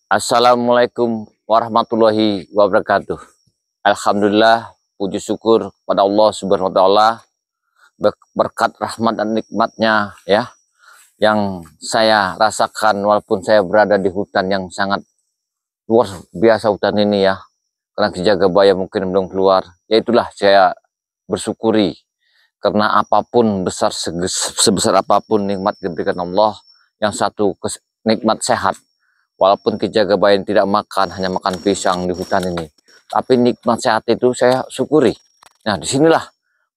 Assalamualaikum warahmatullahi wabarakatuh. Alhamdulillah, puji syukur pada Allah Subhanahu wa taala berkat rahmat dan nikmatnya ya yang saya rasakan walaupun saya berada di hutan yang sangat luar biasa hutan ini ya. Karena Ki Jagabaya mungkin belum keluar. Ya itulah saya bersyukuri karena apapun sebesar apapun nikmat diberikan Allah, yang satu nikmat sehat. Walaupun Ki Jagabaya tidak makan, hanya makan pisang di hutan ini, tapi nikmat sehat itu saya syukuri. Nah, disinilah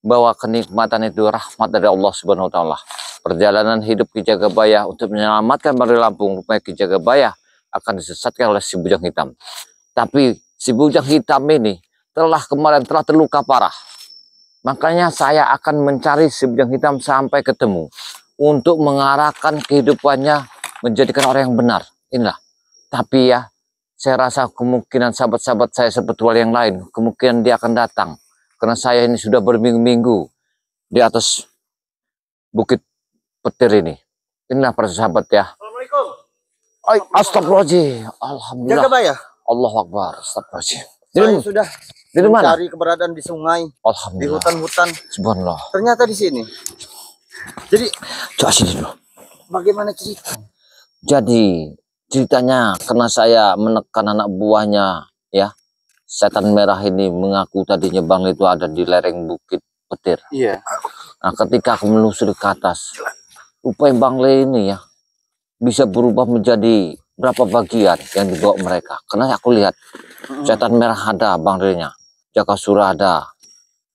bahwa kenikmatan itu rahmat dari Allah Subhanahu wa taala. Perjalanan hidup Ki Jagabaya untuk menyelamatkan Bangli Lampung, supaya Ki Jagabaya akan disesatkan oleh si Bujang Hitam. Tapi si Bujang Hitam ini kemarin telah terluka parah. Makanya saya akan mencari si Bujang Hitam sampai ketemu untuk mengarahkan kehidupannya menjadikan orang yang benar. Inilah. Tapi ya, saya rasa kemungkinan sahabat-sahabat saya spiritual yang lain, kemungkinan dia akan datang. Karena saya ini sudah berminggu-minggu di atas Bukit Petir ini. Inilah para sahabat ya. Assalamualaikum. Astagfirullahaladzim. Alhamdulillah. Jagabaya. Allahu Akbar. Astagfirullahaladzim. Saya sudah di mana? mencari keberadaan di sungai, di Alhamdulillah. hutan-hutan. Subhanallah. Ternyata di sini. Jadi, coba sini dulu. bagaimana cerita? Jadi ceritanya karena saya menekan anak buahnya ya, setan merah ini mengaku tadinya Bangli itu ada di lereng Bukit Petir. Iya. Nah, ketika aku menelusuri ke atas, rupanya Bangli ini ya bisa berubah menjadi berapa bagian yang dibawa mereka. Karena aku lihat setan merah ada Banglinya, Jakasura ada,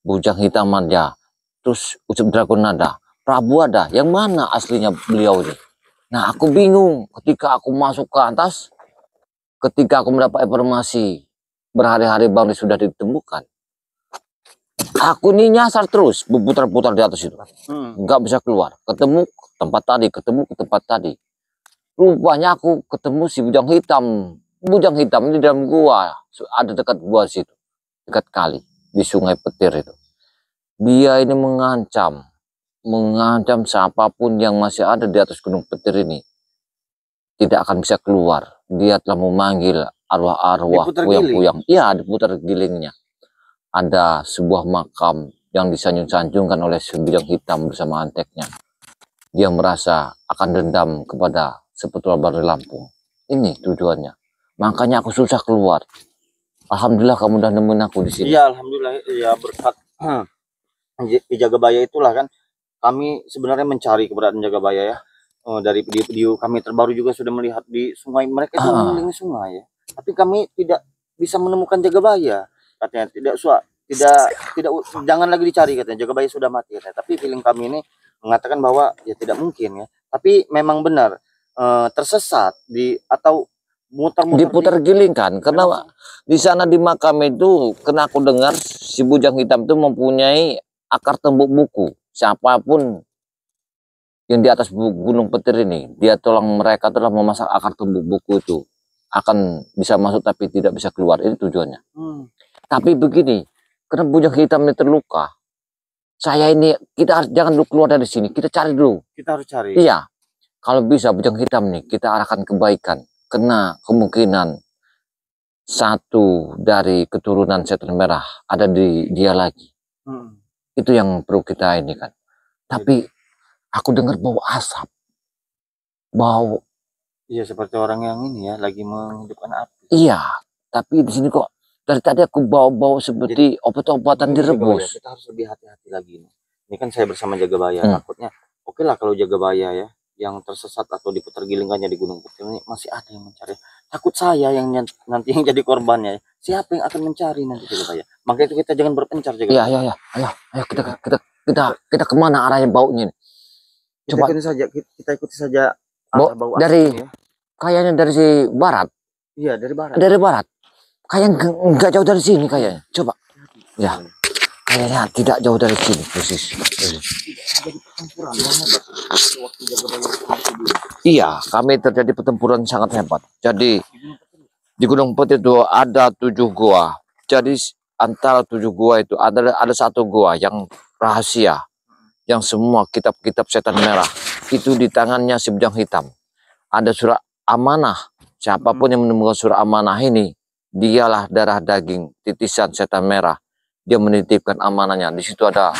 Bujang Hitam ada, terus Ucup Dragon ada, Prabu ada. Yang mana aslinya beliau ini? Nah, aku bingung ketika aku masuk ke atas, ketika aku mendapat informasi berhari-hari Bangli sudah ditemukan. Aku ini nyasar terus, berputar-putar di atas itu. Nggak bisa keluar. Ketemu ke tempat tadi, ketemu ke tempat tadi. Rupanya aku ketemu si Bujang Hitam. Bujang Hitam ini dalam gua, ada dekat gua situ. Dekat kali, di Sungai Petir itu. Dia ini mengancam siapapun yang masih ada di atas Gunung Petir ini tidak akan bisa keluar. Dia telah memanggil arwah-arwah puyang-puyang. Iya, diputar gilingnya. Ada sebuah makam yang disanjung-sanjungkan oleh si Bujang Hitam bersama anteknya. Dia merasa akan dendam kepada Spiritual Bangli Lampung. Ini tujuannya. Makanya aku susah keluar. Alhamdulillah kamu udah nemuin aku di sini. Iya, alhamdulillah ya, berkat Ki Jagabaya itulah kan kami sebenarnya mencari keberadaan Jagabaya ya. Dari video-video kami terbaru juga sudah melihat di sungai, mereka itu mengelilingi sungai ya. Tapi kami tidak bisa menemukan Jagabaya. Katanya tidak jangan lagi dicari katanya, Jagabaya sudah mati katanya. Tapi feeling kami ini mengatakan bahwa ya tidak mungkin ya. Tapi memang benar tersesat atau diputar giling kan, karena di sana di makam itu kena aku dengar si Bujang Hitam itu mempunyai akar tembuk buku. Siapapun yang di atas Gunung Petir ini, dia mereka telah memasak akar tembuk buku itu akan bisa masuk tapi tidak bisa keluar. Ini tujuannya. Tapi begini, karena Bujang Hitam ini terluka, kita jangan dulu keluar dari sini, kita cari dulu. Kita harus cari. Iya, kalau bisa Bujang Hitam nih kita arahkan kebaikan, karena kemungkinan satu dari keturunan setan merah ada di dia lagi. Itu yang perlu kita ini kan. Tapi aku dengar bau asap. Bau. Iya, seperti orang yang ini ya lagi menghidupkan api. Iya, tapi di sini kok dari tadi aku bau-bau seperti obat-obatan direbus. Kita harus lebih hati-hati lagi nih. Ini kan saya bersama Jagabaya, takutnya oke lah kalau Jagabaya ya yang tersesat atau diputar gilingkannya di Gunung Petir ini masih ada yang mencari. Takut saya yang nanti yang jadi korbannya. Siapa yang akan mencari nanti Jagabaya? Makanya itu kita jangan berpencar Jagabaya. Iya. Ayo kita kemana arahnya baunya? Coba kita ikuti saja bau dari ya. Kayaknya dari si barat. Iya, dari barat. Dari barat. Kayaknya nggak jauh dari sini kayaknya. Coba. Ya. Kayaknya tidak jauh dari sini persis. Iya, kami terjadi pertempuran sangat hebat. Jadi di Gunung Petir itu ada 7 gua. Jadi antara 7 gua itu ada satu gua yang rahasia, yang semua kitab-kitab setan merah itu di tangannya si Bujang Hitam. Ada surat amanah Siapapun yang menemukan surah amanah ini, dialah darah daging titisan setan merah. Dia menitipkan amanahnya. Di situ ada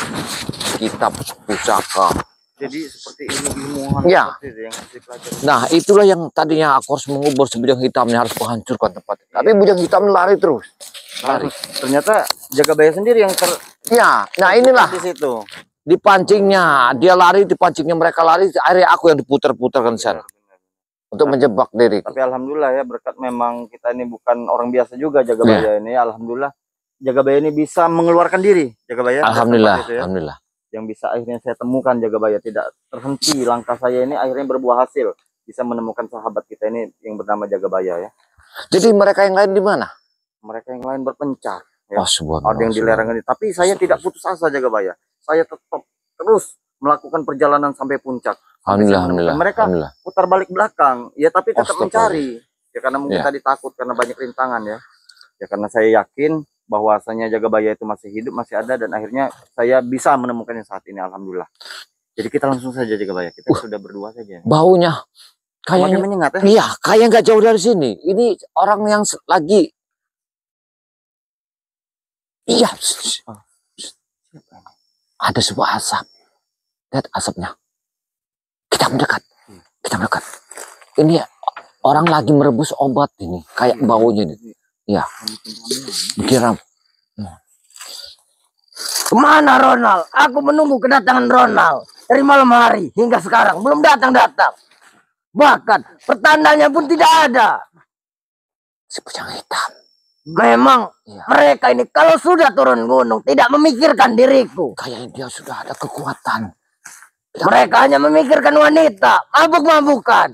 kitab pusaka. Jadi seperti ilmu-ilmuwan Ya. seperti itu yang dipelajari. Nah, itulah yang tadinya aku harus mengubur si bujang hitamnya, harus menghancurkan tempat. Tapi bujang hitam lari terus. Lari. Ternyata Jagabaya sendiri yang Ya, nah inilah di situ. dipancingnya. Dia lari, dipancingnya mereka lari. Akhirnya aku yang diputar-putarkan sana untuk menjebak diri. Tapi alhamdulillah ya, berkat memang kita ini bukan orang biasa juga Jagabaya ini. Alhamdulillah Jagabaya ini bisa mengeluarkan diri. Jagabaya. Alhamdulillah, itu ya, alhamdulillah. yang bisa akhirnya saya temukan Jagabaya, tidak terhenti langkah saya ini, akhirnya berbuah hasil, bisa menemukan sahabat kita ini yang bernama Jagabaya ya. Jadi mereka yang lain di mana? Mereka yang lain berpencar ya. Oh, subhanallah, ada yang di lereng ini, tapi saya tidak putus asa Jagabaya. Saya tetap terus melakukan perjalanan sampai puncak. Alhamdulillah, mereka alhamdulillah. putar balik belakang ya, tapi tetap Astagfirullah. mencari ya, karena mungkin Ya. tadi takut karena banyak rintangan ya. Ya karena saya yakin bahwasanya Jagabaya itu masih hidup, masih ada, dan akhirnya saya bisa menemukannya saat ini, alhamdulillah. Jadi kita langsung saja Jagabaya, kita sudah berdua saja. Baunya Makin kayaknya menyengat ya. iya, kayak nggak jauh dari sini. Ini orang yang lagi iya. Ada sebuah asap. Lihat asapnya. Kita mendekat. Kita mendekat. Ini orang lagi merebus obat ini, kayak baunya ini. Ya. Dikiram. Kemana Ronald? Aku menunggu kedatangan Ronald dari malam hari hingga sekarang belum datang-datang. Bahkan pertandanya pun tidak ada. Si bujang hitam. Memang Iya. mereka ini kalau sudah turun gunung tidak memikirkan diriku. Kayaknya dia sudah ada kekuatan. Mereka hanya memikirkan wanita, mabuk-mabukan.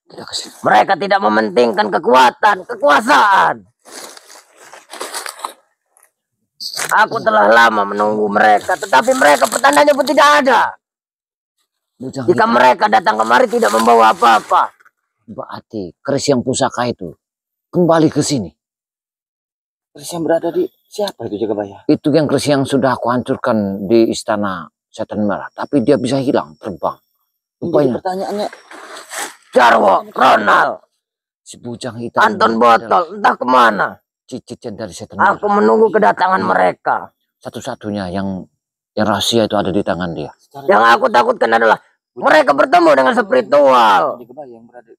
Kita kesini. Mereka tidak mementingkan kekuatan, kekuasaan. Aku telah lama menunggu mereka, tetapi mereka pertandanya pun tidak ada. Bujang Jika hitam. mereka datang kemari tidak membawa apa-apa. Berarti keris yang pusaka itu kembali ke sini. Terus yang berada di siapa itu Jagabaya? Itu yang keris yang sudah aku hancurkan di istana setan merah. Tapi dia bisa hilang, terbang. Jadi Rupanya pertanyaannya, Jarwo, Ronald, si bujang hitam Anton ini Botol, entah kemana. cicit dari setan merah. Aku menunggu kedatangan mereka. Satu-satunya yang rahasia itu ada di tangan dia. Yang aku takutkan adalah mereka bertemu dengan spiritual. Jagabaya yang berada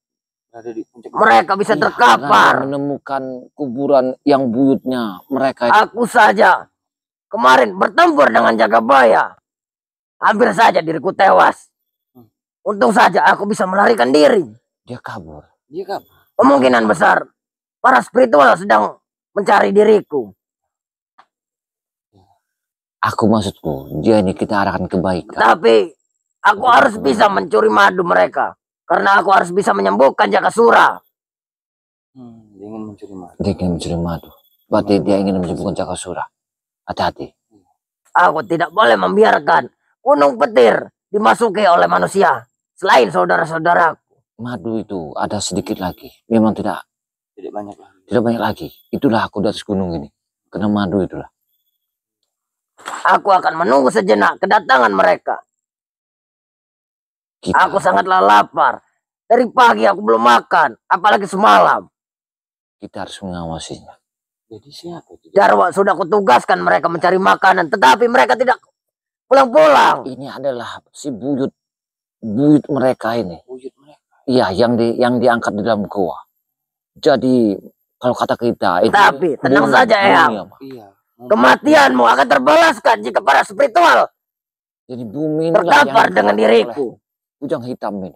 di puncak. Mereka bisa Iya, terkapar. karena dia menemukan kuburan yang buyutnya mereka itu. Aku saja kemarin bertempur dengan Jagabaya. Hampir saja diriku tewas. Untung saja aku bisa melarikan diri. Dia kabur. Dia kan Kemungkinan besar para spiritual sedang mencari diriku. Aku maksudku, dia ini kita arahkan kebaikan. Tapi aku harus bisa mencuri madu mereka. Karena aku harus bisa menyembuhkan Jakasura. dia ingin mencuri madu. Dia ingin mencuri madu. Berarti dia ingin menyembuhkan Jakasura. Hati-hati. Aku tidak boleh membiarkan Gunung Petir dimasuki oleh manusia. Selain saudara-saudaraku. Madu itu ada sedikit lagi. Memang tidak Tidak banyak lagi. banyak lagi. Itulah aku di atas gunung ini. Kena madu itulah. Aku akan menunggu sejenak kedatangan mereka. Kita, Aku sangatlah lapar. Dari pagi aku belum makan. Apalagi semalam. kita harus mengawasinya. Jadi siapa itu? Jarwo sudah kutugaskan mereka mencari makanan. Tetapi mereka tidak pulang-pulang. Ini adalah si buyut mereka ini. Wujud mereka. Iya, yang diangkat di dalam goa. Jadi kalau kata kita itu Tapi tenang saja Eyang. Iya. Kematianmu akan terbalaskan jika para spiritual Jadi bumi inilah terkapar yang dengan diriku. bujang hitam ini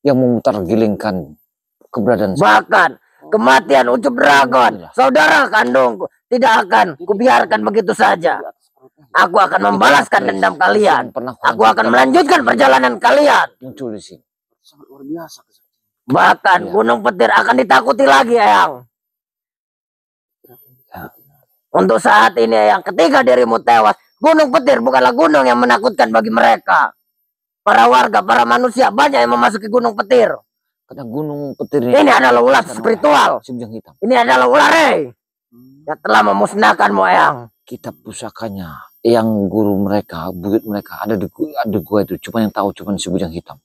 yang memutar gilingkan keberadaan Bahkan kematian Ucup Dragon, saudara kandungku, tidak akan kubiarkan begitu saja. Aku akan membalaskan dendam kalian. Aku akan melanjutkan perjalanan kalian. muncul di sini. Sangat luar biasa. Bahkan Iya. Gunung Petir akan ditakuti lagi, Eyang. Ya. Untuk saat ini, Eyang, ketika dirimu tewas, Gunung Petir bukanlah gunung yang menakutkan bagi mereka. Para warga, para manusia banyak yang memasuki Gunung Petir. Karena gunung petir Ini adalah ulat spiritual. si bujang hitam. Ini adalah ulare yang telah memusnahkanmu, Eyang. Kitab pusakanya yang guru mereka, buyut mereka ada di gua itu. Cuma yang tahu cuma si bujang hitam.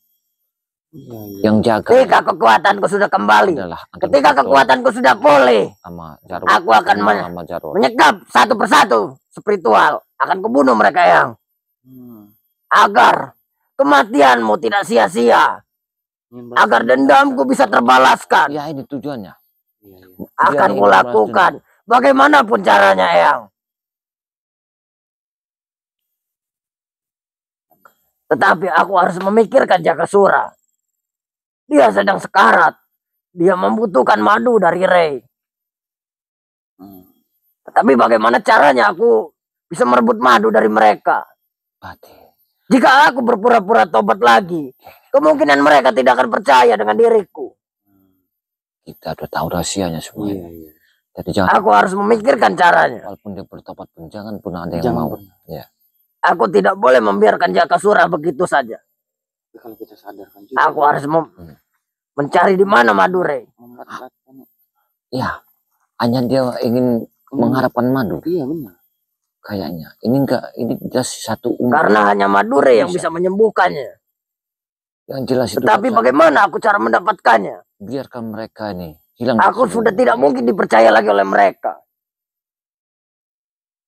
Yang jaga Ketika kekuatanku sudah kembali, adalah ketika kekuatanku sudah pulih, sama Jarwo. aku akan sama Jarwo. menyekap satu persatu spiritual. Akan kubunuh mereka yang agar kematianmu tidak sia-sia, agar dendamku bisa terbalaskan. Ya ini tujuannya. Akan kulakukan bagaimanapun caranya, Eyang. Tetapi aku harus memikirkan Jakasura. Dia sedang sekarat. Dia membutuhkan madu dari Rey. Tetapi bagaimana caranya aku bisa merebut madu dari mereka? Jika aku berpura-pura tobat lagi, kemungkinan mereka tidak akan percaya dengan diriku. Kita udah tahu rahasianya semua. Jadi Aku harus memikirkan caranya. Walaupun dia bertobat pun jangan pun ada yang mau. Ya. Aku tidak boleh membiarkan Jakasura begitu saja. Kalau kita sadarkan juga. Aku harus mencari di mana madu Rey. Ya, hanya dia ingin mengharapkan madu. Iya benar. Kayaknya ini ini jelas satu karena hanya madu Rey yang bisa menyembuhkannya. Yang jelas itu. Tetapi bagaimana aku cara mendapatkannya? Biarkan mereka ini hilang. Aku sudah tidak mungkin dipercaya lagi oleh mereka.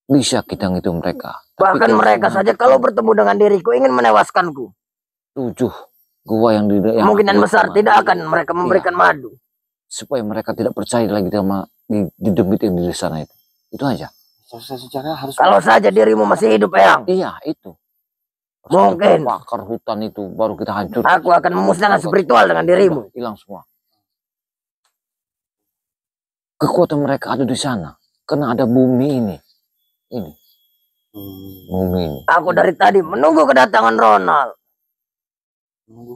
Bisa kita ngitung mereka. Bahkan mereka saja kalau bertemu dengan diriku ingin menewaskanku. 7 gua yang kemungkinan besar tidak akan mereka memberikan madu. Supaya mereka tidak percaya lagi sama di demit yang di sana itu. Itu aja. Secara harus. Kalau saja dirimu masih hidup, Eyang. Iya, itu. Mungkin bakar hutan itu baru kita hancur. Aku akan memusnahkan spiritual dengan dirimu. Hilang semua. Kekuatan mereka ada di sana. Karena ada bumi ini. Ini. Bumi ini. Aku dari tadi menunggu kedatangan Ronald.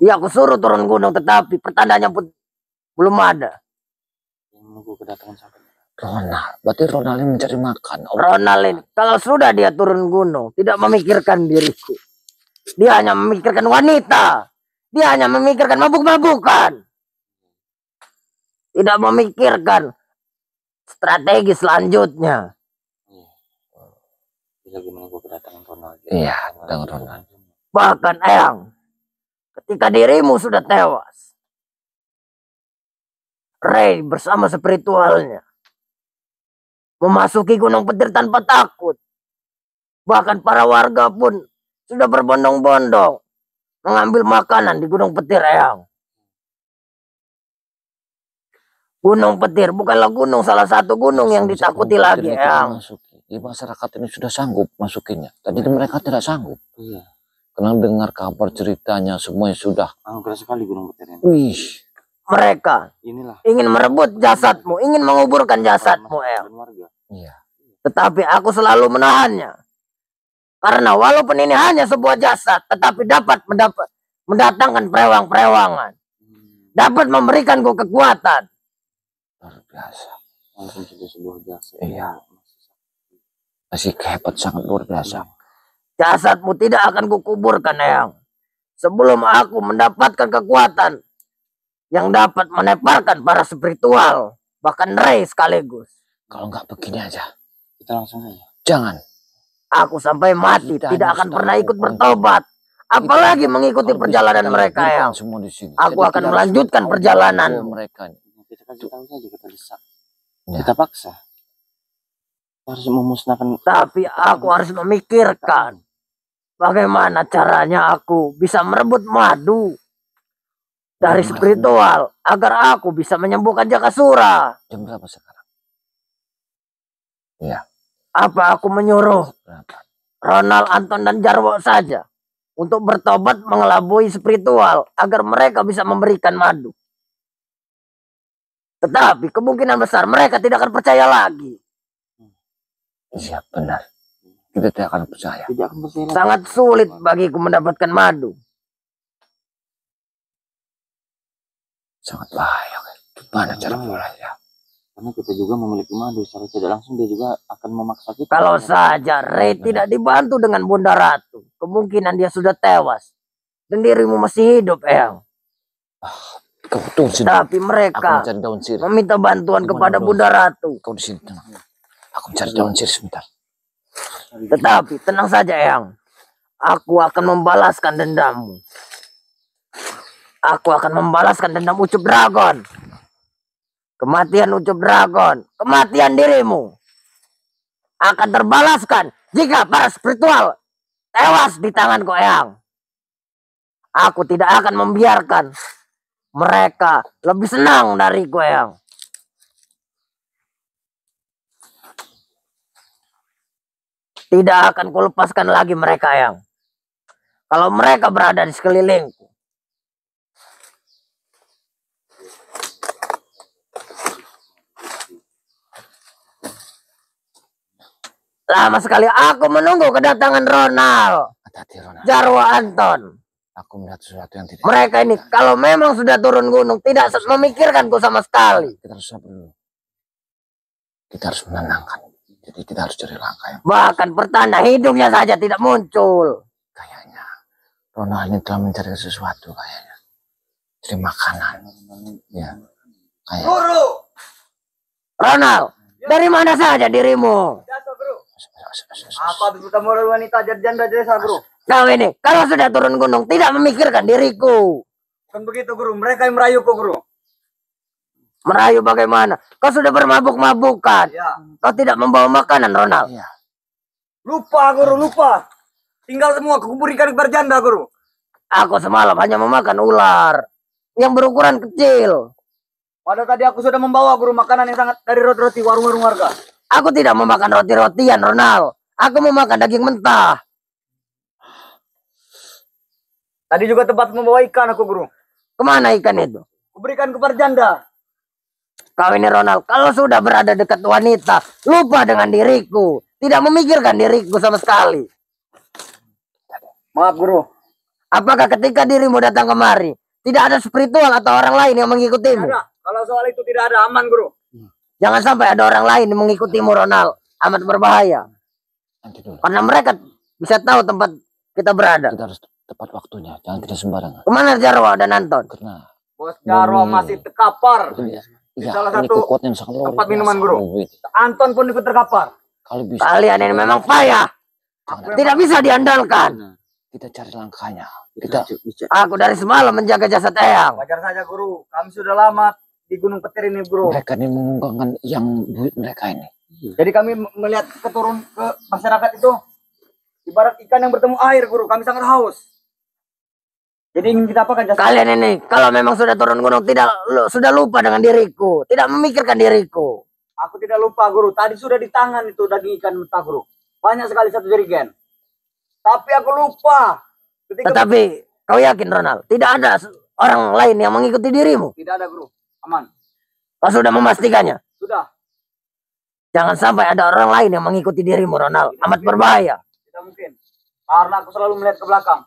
Ya, aku suruh turun gunung, tetapi pertandanya pun belum ada. Menunggu kedatangan siapa? Ronald. Berarti Ronald ini mencari makan. Ronald ini, kalau sudah dia turun gunung, tidak memikirkan diriku. Dia hanya memikirkan wanita. Dia hanya memikirkan mabuk-mabukan. Tidak memikirkan strategi selanjutnya. Lagi menunggu kedatangan Ronald. Iya, kedatangan Ronald. Bahkan Eyang, ketika dirimu sudah tewas, Rey bersama spiritualnya memasuki Gunung Petir tanpa takut. Bahkan para warga pun sudah berbondong-bondong mengambil makanan di Gunung Petir, Eyang. Gunung Petir bukanlah salah satu gunung yang ditakuti lagi, Eyang. Di masyarakat ini sudah sanggup masukinnya. Tadi mereka tidak sanggup. Iya. Karena dengar kabar ceritanya semuanya sudah. Angker sekali Gunung Petir ini. Wih. Mereka ingin merebut jasadmu, ingin menguburkan jasadmu, Eyang. Iya. Tetapi aku selalu menahannya. Karena walaupun ini hanya sebuah jasad, tetapi dapat mendatangkan perewang-perewangan. Dapat memberikanku kekuatan. Luar biasa. Walaupun sudah sebuah jasad. Iya. Masih hebat, sangat luar biasa. Jasadmu tidak akan kukuburkan, Eyang. Sebelum aku mendapatkan kekuatan yang dapat meneparkan para spiritual, bahkan Rey sekaligus. Kalau nggak begini aja, kita langsung saja. Jangan. Aku sampai mati tidak akan pernah ikut bertobat, apalagi mengikuti perjalanan mereka, Eyang. Aku akan melanjutkan perjalanan mereka. Kita kasih tahu saja, kita desak, kita paksa. Harus memusnahkan. Tapi aku harus memikirkan bagaimana caranya aku bisa merebut madu dari spiritual agar aku bisa menyembuhkan Jakasura. Jam berapa sekarang? Iya. Apa aku menyuruh Ronald, Anton, dan Jarwo saja untuk bertobat mengelabui spiritual agar mereka bisa memberikan madu? Tetapi kemungkinan besar mereka tidak akan percaya lagi. Iya, benar. Kita tidak akan percaya. Sangat sulit bagiku mendapatkan madu. Sangat bahaya. Gimana cara mulainya? Karena kita juga memiliki madu, secara tidak langsung dia juga akan memaksa kita. Kalau saja Rey tidak dibantu dengan Bunda Ratu, kemungkinan dia sudah tewas. Dan dirimu masih hidup, Eyang. Tapi mereka meminta bantuan kepada Bunda Ratu. Kau di sini tenang. Aku mencari daun sirih sebentar. Tetapi tenang saja, Eyang. Aku akan membalaskan dendammu. Aku akan membalaskan dendam Ucup Dragon. Kematian Ucup Dragon, kematian dirimu akan terbalaskan jika para spiritual tewas di tangan Eyang. Aku tidak akan membiarkan mereka lebih senang dari Eyang. Tidak akan kulepaskan lagi mereka, Eyang. Kalau mereka berada di sekelilingku. Lama sekali aku menunggu kedatangan Ronald, Hati-hati, Ronald. Jarwo Anton. Aku melihat sesuatu yang tidak. Mereka ini kalau memang sudah turun gunung tidak memikirkanku sama sekali. Kita harus sabar dulu. Kita harus menenangkan. Jadi kita harus cari langkah yang Bahkan pertanda hidungnya saja tidak muncul. kayaknya Ronald ini telah mencari sesuatu kayaknya. Cari makanan. Ya. Kayak. Guru. Ronald, dari mana saja dirimu? Jatuh, Guru. Aku habis bertemu dengan wanita janda desa, Guru. Kau ini kalau sudah turun gunung tidak memikirkan diriku. Kan begitu, Guru. Mereka yang merayuku, Guru. Merayu bagaimana? Kau sudah bermabuk-mabukan. Ya. Kau tidak membawa makanan, Ronald. Iya. Lupa, Guru, lupa. Tinggal semua aku berikan kepada janda, Guru. Aku semalam hanya memakan ular yang berukuran kecil. Padahal tadi aku sudah membawa, Guru, makanan yang sangat dari roti-roti warung-warung warga. Aku tidak memakan roti-rotian, Ronald. Aku memakan daging mentah. Tadi juga tempat membawa ikan aku, Guru. Kemana ikan itu? Kuberikan kepada janda. Kau ini, Ronald, kalau sudah berada dekat wanita, lupa dengan diriku. Tidak memikirkan diriku sama sekali. Maaf, Guru. Apakah ketika dirimu datang kemari, tidak ada spiritual atau orang lain yang mengikutimu? Tidak ada. Kalau soal itu tidak ada, aman, Guru. Jangan sampai ada orang lain yang mengikutimu, Ronald. Amat berbahaya. Nanti dulu. Karena mereka bisa tahu tempat kita berada. Kita harus tepat waktunya. Jangan kita sembarangan. Kemana Jarwo dan Anton? Karena Bos Jarwo masih terkapar. iya, salah ini satu kekuatan yang sangat luar tempat minuman, biasa. Guru. Anton pun ikut terkapar. Kalau bisa Kalian ini memang payah. Tidak bisa diandalkan. kita cari langkahnya. Kita Aku dari semalam menjaga jasad Eyang. Wajar saja, Guru. Kami sudah lama di Gunung Petir ini, Guru. mereka ini mengunggahkan yang duit mereka ini. Jadi kami melihat keturun ke masyarakat itu ibarat ikan yang bertemu air, Guru. Kami sangat haus. Jadi ingin kita apakan jasa? Kalian ini kalau memang sudah turun gunung sudah lupa dengan diriku, tidak memikirkan diriku. Aku tidak lupa, Guru. Tadi sudah di tangan itu daging ikan mentah, Guru. Banyak sekali satu jerigen. Tapi aku lupa. Tetapi kau yakin, Ronald, tidak ada orang lain yang mengikuti dirimu? Tidak ada, Guru. Aman. Kau sudah memastikannya? Sudah. Jangan sampai ada orang lain yang mengikuti dirimu, Ronald. Amat berbahaya. Tidak mungkin. Karena aku selalu melihat ke belakang.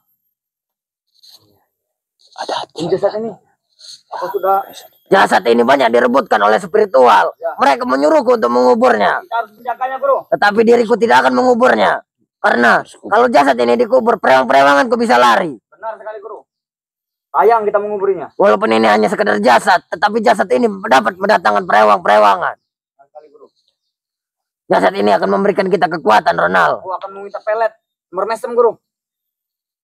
Ada Ini jasad ini. Aku sudah. Jasad ini banyak direbutkan oleh spiritual. Ya. Mereka menyuruhku untuk menguburnya. Kita harus menjaganya, Guru. Tetapi diriku tidak akan menguburnya. Karena kalau jasad ini dikubur, perewang-perewanganku bisa lari. Benar sekali, Guru. Sayang kita menguburinya. Walaupun ini hanya sekedar jasad, tetapi jasad ini dapat mendatangkan perewang-perewangan. Benar sekali, Guru. Jasad ini akan memberikan kita kekuatan, Ronald. Aku akan meminta pelet. Mermesem, Guru.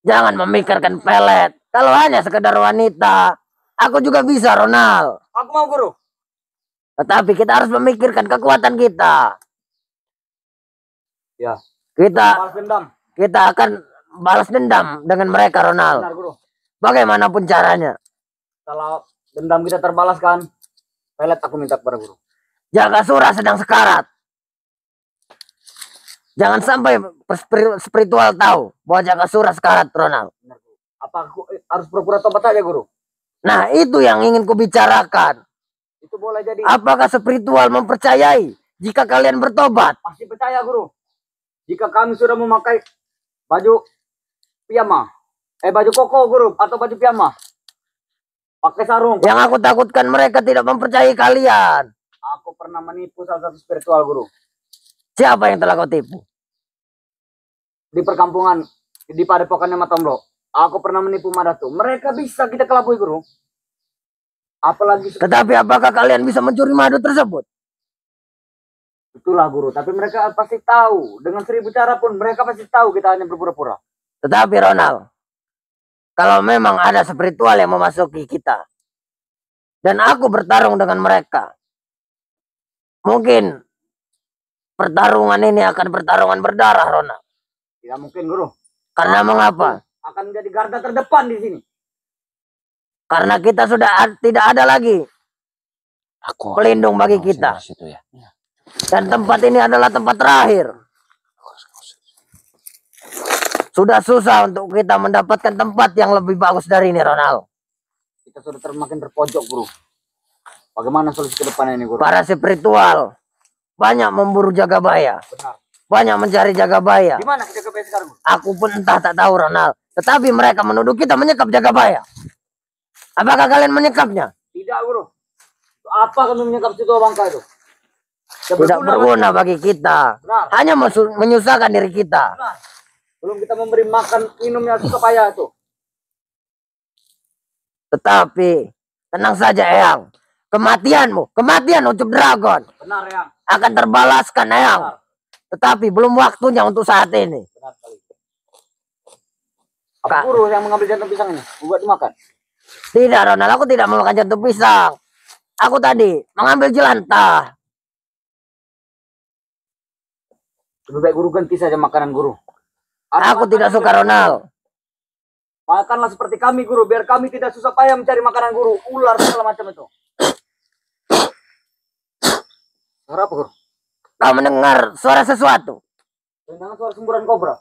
Jangan memikirkan pelet. Kalau hanya sekedar wanita, aku juga bisa, Ronald. Aku mau, Guru. Tetapi kita harus memikirkan kekuatan kita. Ya. Kita Balas dendam. akan balas dendam dengan mereka, Ronald. Benar, Guru. Bagaimanapun caranya. Kalau dendam kita terbalaskan, pelet aku minta kepada Guru. Jagasura sedang sekarat. Jangan sampai spiritual tahu bahwa Jagasura sekarat, Ronald. Benar, Guru. Apa aku harus pura-pura tobat saja, Guru? Nah, itu yang ingin kubicarakan. Itu boleh jadi. Apakah spiritual mempercayai jika kalian bertobat? Pasti percaya, Guru. Jika kami sudah memakai baju piyama, baju koko, Guru, atau baju piyama, pakai sarung. Yang aku takutkan mereka tidak mempercayai kalian. Aku pernah menipu salah satu spiritual, Guru. Siapa yang telah kau tipu? Di perkampungan, di padepokannya Matomlo. Aku pernah menipu Madatu. Mereka bisa kita kelabui, Guru. Apalagi Tetapi apakah kalian bisa mencuri madu tersebut? itulah, Guru. Tapi mereka pasti tahu. Dengan 1000 cara pun mereka pasti tahu kita hanya berpura-pura. Tetapi Ronald, Kalau memang ada spiritual yang memasuki kita dan aku bertarung dengan mereka, mungkin pertarungan ini akan pertarungan berdarah, Rona. Tidak mungkin, Guru. Karena mengapa? Akan menjadi garda terdepan di sini. Karena kita sudah tidak ada lagi pelindung bagi kita. Situ ya. Dan tempat ini adalah tempat terakhir. Sudah susah untuk kita mendapatkan tempat yang lebih bagus dari ini, Ronald. Kita sudah makin terpojok, Guru. Bagaimana solusi ke depan ini, Guru? Para spiritual banyak memburu Jagabaya. Benar. Banyak mencari Jagabaya. Di mana Jagabaya sekarang, Guru? Aku pun entah tak tahu, Ronald. Tetapi mereka menuduh kita menyekap Jagabaya. Apakah kalian menyekapnya? Tidak, Guru. Apa kami menyekap situ bangka itu? Tidak berguna bagi kita. Benar. Hanya menyusahkan diri kita. Benar. Belum kita memberi makan minumnya Jagabaya itu. Tetapi tenang saja, Eyang. Kematianmu, kematian Ucup Dragon Benar, Eyang. akan terbalaskan, Eyang. Tetapi belum waktunya untuk saat ini. Benar sekali. Apa Guru yang mengambil jantung pisang ini? Membuat dimakan? Tidak, Ronald. Aku tidak memakan jantung pisang. Aku tadi mengambil jelantah. Lebih baik Guru ganti saja makanan Guru. Aku tidak suka, Ronald. Makanlah seperti kami, Guru, biar kami tidak susah payah mencari makanan, Guru. Ular segala macam itu. Suara apa, Guru? Kau mendengar suara sesuatu? Dengan suara semburan kobra.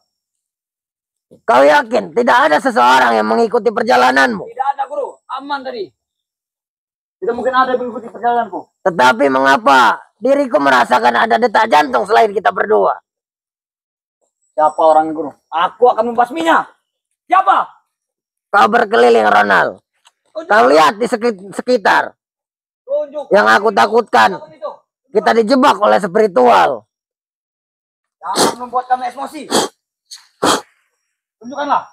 Kau yakin tidak ada seseorang yang mengikuti perjalananmu? Tidak ada, Guru. Aman tadi. Tidak mungkin ada yang mengikuti perjalananku. Tetapi mengapa diriku merasakan ada detak jantung selain kita berdua? Siapa orangnya, Guru? Aku akan membasminya. Siapa? Kau berkeliling, Ronald. Kau lihat di sekitar. Tunjuk. Yang aku takutkan, kita dijebak oleh spiritual. Jangan membuat kami emosi. Tunjukkanlah.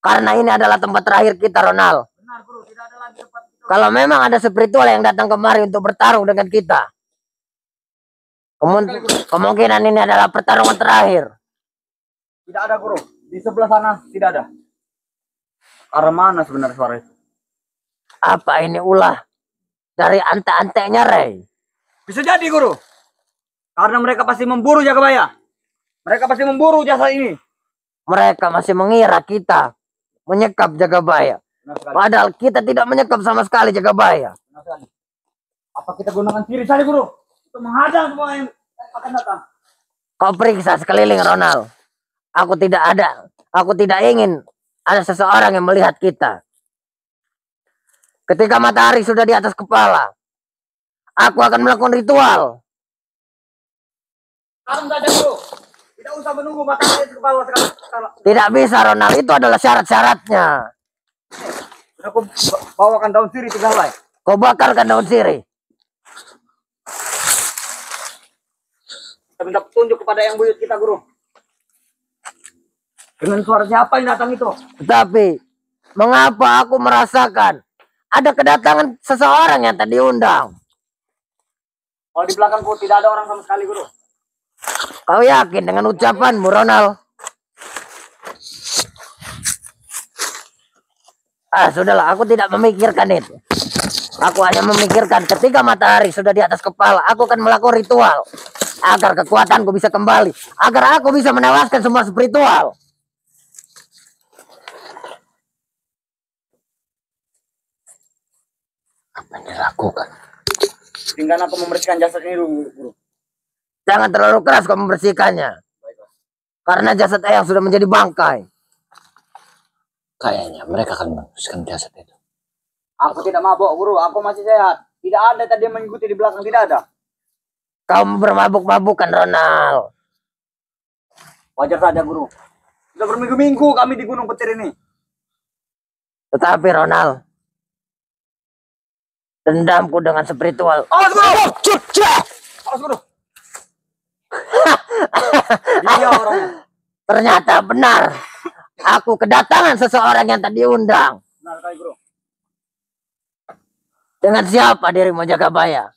Karena ini adalah tempat terakhir kita, Ronald. Benar, Guru. Tidak ada lagi tempat itu. Kalau memang ada spiritual yang datang kemari untuk bertarung dengan kita, kemungkinan ini adalah pertarungan terakhir. Tidak ada, Guru. Di sebelah sana tidak ada. Arah mana sebenarnya suara itu? Apa ini ulah dari ante-antenya, Rey? Bisa jadi, Guru. Karena mereka pasti memburu Jagabaya. Mereka pasti memburu jasa ini. Mereka masih mengira kita menyekap Jagabaya. Padahal kita tidak menyekap sama sekali Jagabaya. Apa kita gunakan kiri saja, Guru? Untuk menghadang semua yang akan datang. Kau periksa sekeliling, Ronald. Aku tidak ingin ada seseorang yang melihat kita. Ketika matahari sudah di atas kepala, aku akan melakukan ritual. Sekarang saja, Guru. Tidak usah menunggu matahari di kepala sekarang. Tidak bisa, Ronald. Itu adalah syarat-syaratnya. Aku bawakan daun sirih 3 helai. Kau bakarkan daun sirih. Kita minta petunjuk kepada yang buyut kita, Guru. Dengan suara siapa yang datang itu? Tetapi, mengapa aku merasakan ada kedatangan seseorang yang tadi diundang? Kalau di belakangku tidak ada orang sama sekali, Guru. Kau yakin dengan ucapanmu, Ronald? Sudahlah, aku tidak memikirkan itu. Aku hanya memikirkan ketika matahari sudah di atas kepala, aku akan melakukan ritual agar kekuatanku bisa kembali, agar aku bisa menewaskan semua spiritual. Apa yang dilakukan? Tinggal aku membersihkan jasad ini dulu, Guru. Jangan terlalu keras kau membersihkannya, karena jasad Eyang sudah menjadi bangkai. Kayaknya mereka akan membersihkan jasad itu. Aku tidak mabuk, Guru. Aku masih sehat. Tidak ada tadi yang mengikuti di belakang. Tidak ada. Kau bermabuk-mabukan, Ronald. Wajar saja, Guru. Sudah berminggu-minggu kami di Gunung Petir ini. Tetapi, Ronald, dendamku dengan spiritual. Awas, Guru! Awas, Guru! Dia orangnya. Ternyata benar. Aku kedatangan seseorang yang tadi diundang. Benar kali, Guru. Dengan siapa dirimu, Jagabaya?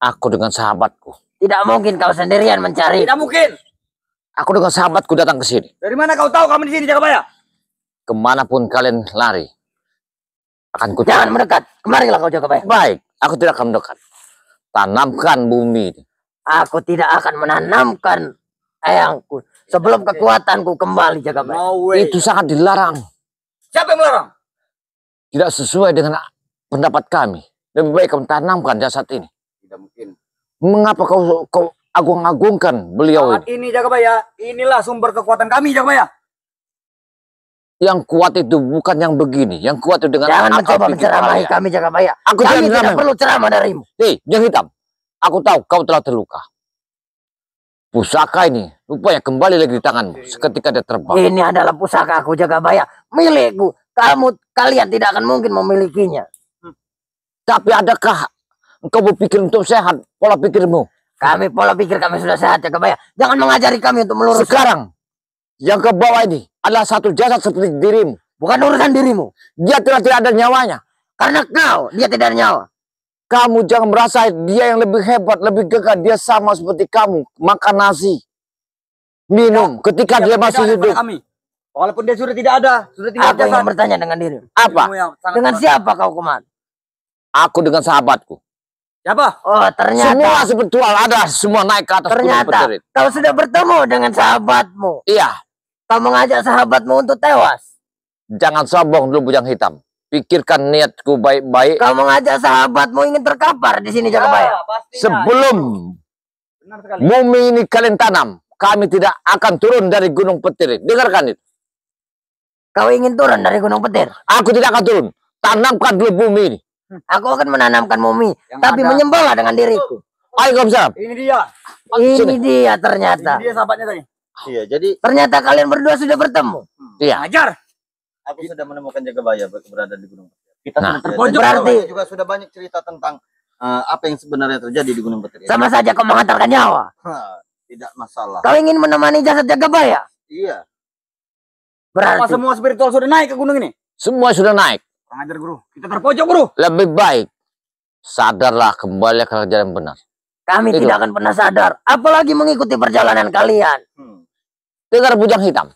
Aku dengan sahabatku. Tidak mungkin kau sendirian mencari. Tidak mungkin. Aku dengan sahabatku datang ke sini. Dari mana kau tahu kami di sini, Jagabaya? kemanapun kalian lari, akan ku Jangan mendekat. Kemarilah kau Jagabaya. Baik, aku tidak akan mendekat. Tanamkan bumi ini. Aku tidak akan menanamkan eyangku sebelum kekuatanku kembali Jagabaya. No way. Itu sangat dilarang. Siapa yang melarang? Tidak sesuai dengan pendapat kami. Lebih baik kau tanamkan jasad ini. Tidak mungkin. Mengapa kau agung-agungkan beliau Saat ini Jagabaya, inilah sumber kekuatan kami Jagabaya. Yang kuat itu bukan yang begini. Yang kuat itu dengan Jangan akal mencoba pikir menceramahi kalian. kami Jagabaya. Aku Kami tidak tidak perlu ceramah darimu. Hei, yang hitam. Aku tahu kau telah terluka. Pusaka ini rupanya kembali lagi di tanganmu seketika dia terbang. Ini adalah pusaka aku Jagabaya, milikku. Kalian tidak akan mungkin memilikinya. Tapi adakah engkau berpikir untuk sehat pola pikirmu? Pola pikir kami sudah sehat Jagabaya. Jangan mengajari kami untuk meluruskan. Sekarang yang ke bawah ini adalah satu jasad seperti dirimu. Bukan urusan dirimu. Dia tidak ada nyawanya. Karena dia tidak ada nyawa. Kamu jangan merasa dia yang lebih hebat, lebih gagah. Dia sama seperti kamu. Makan nasi, minum ketika dia masih hidup. Kami. Walaupun dia sudah tidak ada, sudah tidak Aku ada. ingin bertanya dengan dirimu. Apa? Dengan siapa kau kemana? Aku dengan sahabatku. Siapa? Oh ternyata. Semua spiritual ada, semua naik ke atas gunung Ternyata Peterit. kau sudah bertemu dengan sahabatmu. Iya, Kau mengajak sahabatmu untuk tewas. jangan sombong dulu bujang hitam. Pikirkan niatku baik-baik. Kau mengajak sahabatmu ingin terkapar di sini Jagabaya. Sebelum Benar sekali. bumi ini kalian tanam, kami tidak akan turun dari gunung Petir. Dengarkan itu. Kau ingin turun dari Gunung Petir. Aku tidak akan turun. Tanamkan dulu bumi ini. Aku akan menanamkan bumi, Yang tapi ada. menyembahlah dengan diriku. Waalaikumsalam. Ini dia. Ini dia ternyata. Ini dia sahabatnya tadi. Iya, jadi Ternyata kalian berdua sudah bertemu. Iya. Ajar. aku sudah menemukan Jagabaya berada di Gunung Petir. Kita Nah, sudah terpojok. berarti- Jagabaya juga sudah banyak cerita tentang apa yang sebenarnya terjadi di Gunung Petir. Sama saja kau menghantarkan nyawa. Tidak masalah. Kau ingin menemani jasad Jagabaya. Iya. Apa Berarti semua spiritual sudah naik ke gunung ini? Semua sudah naik. Kurang ajar guru. Kita terpojok guru. Lebih baik sadarlah kembali ke jalan yang benar. kami Itu. tidak akan pernah sadar. Apalagi mengikuti perjalanan kalian. Dengar bujang hitam.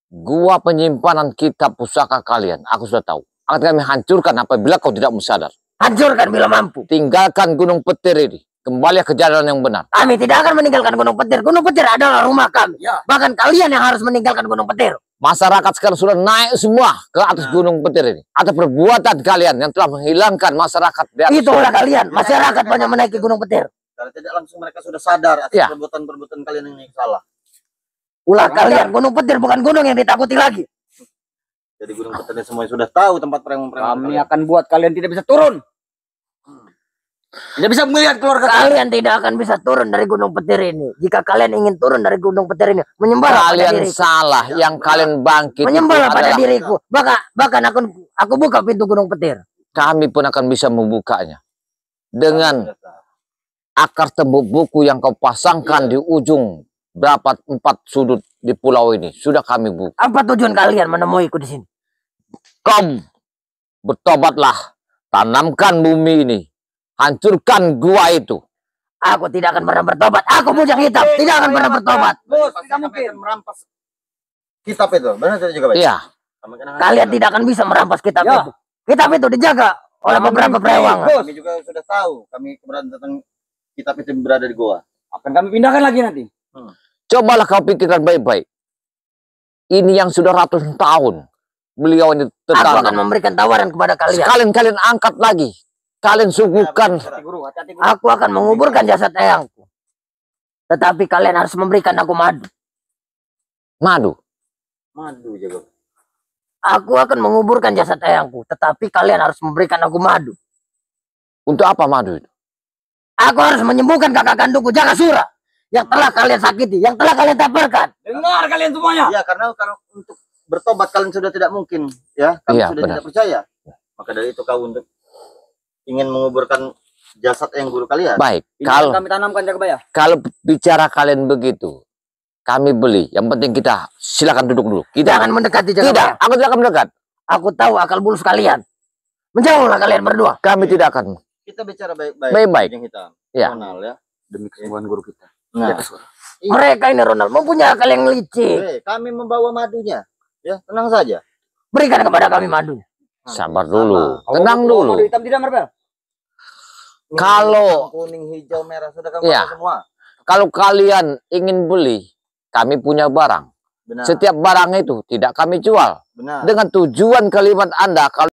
Gua penyimpanan kitab pusaka kalian. Aku sudah tahu. Akan kami hancurkan apabila kau tidak sadar. Hancurkan bila mampu. Tinggalkan Gunung Petir ini. Kembali ke jalan yang benar. Kami tidak akan meninggalkan Gunung Petir. Gunung Petir adalah rumah kami. Ya. Bahkan kalian yang harus meninggalkan Gunung Petir. Masyarakat sekarang sudah naik semua ke atas Gunung Petir ini. Ada perbuatan kalian yang telah menghilangkan masyarakat di atas. Itulah kalian. Masyarakat banyak menaiki Gunung Petir. Karena tidak langsung mereka sudah sadar atas Ya. perbuatan-perbuatan kalian yang salah. Ulah kalian. Gunung Petir bukan gunung yang ditakuti lagi. Jadi Gunung Petir semuanya sudah tahu tempat preman-preman. Kami akan buat kalian tidak bisa turun. Tidak bisa melihat keluarga kalian. Kalian tidak akan bisa turun dari Gunung Petir ini. Jika kalian ingin turun dari Gunung Petir ini, menyembahlah pada Kalian diriku. salah. Yang kalian bangkit. Menyembahlah itu pada adalah diriku. Bahkan aku buka pintu Gunung Petir. kami pun akan bisa membukanya. Dengan akar tembok buku yang kau pasangkan di ujung berapa 4 sudut di pulau ini. Sudah kami buka. Apa tujuan kalian menemuiku di sini? Kau bertobatlah. Tanamkan bumi ini. Hancurkan gua itu. Aku tidak akan pernah bertobat. Aku bujang hitam. Tidak akan pernah bertobat. Bos, Pasti tidak kami mungkin. akan merampas kitab itu. Benar tidak Jagabaya? Iya. Kalian tidak akan bisa merampas kitab Ya. itu. Kitab itu dijaga oleh beberapa perewangan. Bos, Kami juga sudah tahu. Kami keberadaan tentang kitab itu berada di goa. akan kami pindahkan lagi nanti. Cobalah kau pikirkan baik-baik. Ini yang sudah ratusan tahun. Beliau ini Aku akan tertanam. memberikan tawaran kepada kalian. Sekalian kalian angkat lagi. Kalian suguhkan. Hati guru, hati-hati guru. Aku akan menguburkan jasad eyangku. Tetapi kalian harus memberikan aku madu. Madu. Madu Jagabaya. Aku akan menguburkan jasad eyangku. Tetapi kalian harus memberikan aku madu. Untuk apa madu itu? Aku harus menyembuhkan kakak kandungku Jagasura. Yang telah kalian sakiti. Yang telah kalian taparkan. Dengar kalian semuanya. Ya, karena kalau untuk bertobat kalian sudah tidak mungkin. Ya, kami Iya, sudah benar. tidak percaya. Maka dari itu kau untuk ingin menguburkan jasad yang guru kalian. Baik. Ini akan Kalau kami tanamkan Jagabaya. kalau bicara kalian begitu, kami beli. Yang penting kita silakan duduk dulu. Kita Jangan mendekati tidak. Jagabaya. Aku tidak akan mendekat. Aku tahu akal bulus kalian. Menjauhlah kalian berdua. Kami tidak akan. Kita bicara baik-baik. Baik-baik. Yang hitam. Ya. Ronald, ya. Demi kesembuhan guru kita. Nah, Mereka ini Ronald mempunyai akal yang licik. kami membawa madunya. Ya, tenang saja. Berikan kepada kami madunya. Sabar dulu, Kalau tenang mau dulu. madu hitam tidak, Marbel? Kalau- kuning, hijau, merah sudah kami Iya. pakai semua. Kalau kalian ingin beli, kami punya barang. Benar. Setiap barang itu tidak kami jual. Benar. Dengan tujuan kalimat Anda, kalau